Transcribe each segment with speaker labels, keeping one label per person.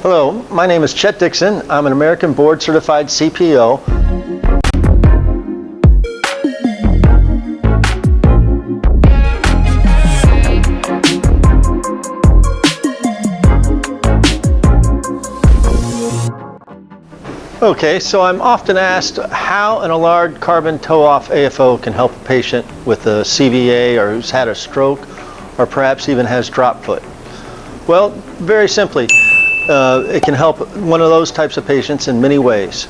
Speaker 1: Hello, my name is Chet Dixon. I'm an American board certified CPO. Okay, so I'm often asked how an Allard carbon toe-off AFO can help a patient with a CVA or who's had a stroke or perhaps even has drop foot. Well, very simply, it can help one of those types of patients in many ways.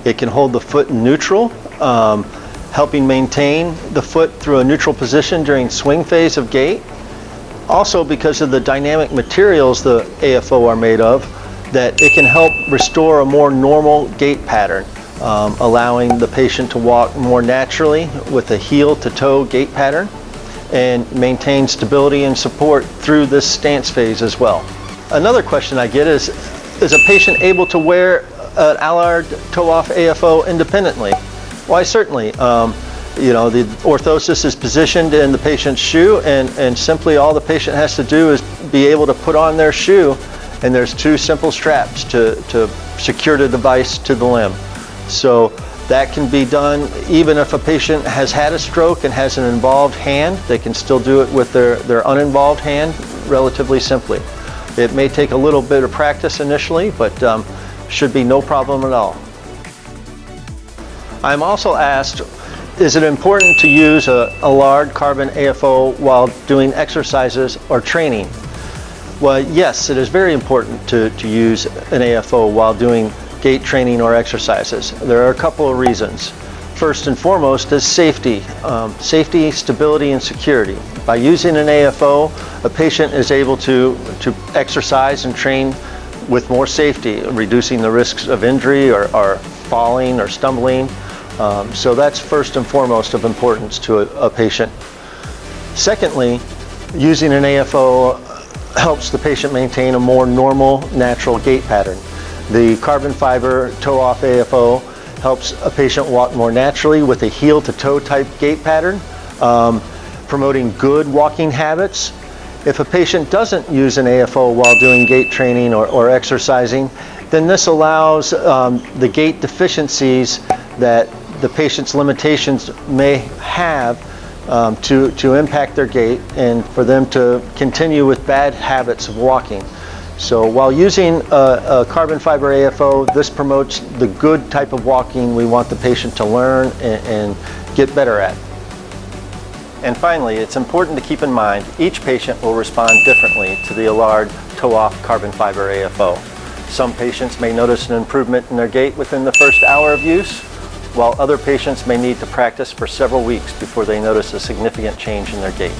Speaker 1: It can hold the foot in neutral, helping maintain the foot through a neutral position during swing phase of gait. Also, because of the dynamic materials the AFO are made of, that it can help restore a more normal gait pattern, allowing the patient to walk more naturally with a heel to toe gait pattern and maintain stability and support through this stance phase as well. Another question I get is a patient able to wear an Allard toe-off AFO independently? Why, certainly. The orthosis is positioned in the patient's shoe, and simply all the patient has to do is be able to put on their shoe, and there's two simple straps to secure the device to the limb. So that can be done even if a patient has had a stroke and has an involved hand. They can still do it with their uninvolved hand relatively simply. It may take a little bit of practice initially, but should be no problem at all. I'm also asked, is it important to use a Allard carbon AFO while doing exercises or training? Well, yes, it is very important to use an AFO while doing gait training or exercises. There are a couple of reasons. First and foremost is safety. Safety, stability, and security. By using an AFO, a patient is able to exercise and train with more safety, reducing the risks of injury or falling or stumbling. So that's first and foremost of importance to a patient. Secondly, using an AFO helps the patient maintain a more normal, natural gait pattern. The carbon fiber toe-off AFO helps a patient walk more naturally with a heel-to-toe type gait pattern, promoting good walking habits. If a patient doesn't use an AFO while doing gait training or exercising, then this allows the gait deficiencies that the patient's limitations may have to impact their gait and for them to continue with bad habits of walking. So while using a carbon fiber AFO, this promotes the good type of walking we want the patient to learn and get better at. And finally, it's important to keep in mind each patient will respond differently to the Allard toe-off carbon fiber AFO. Some patients may notice an improvement in their gait within the first hour of use, while other patients may need to practice for several weeks before they notice a significant change in their gait.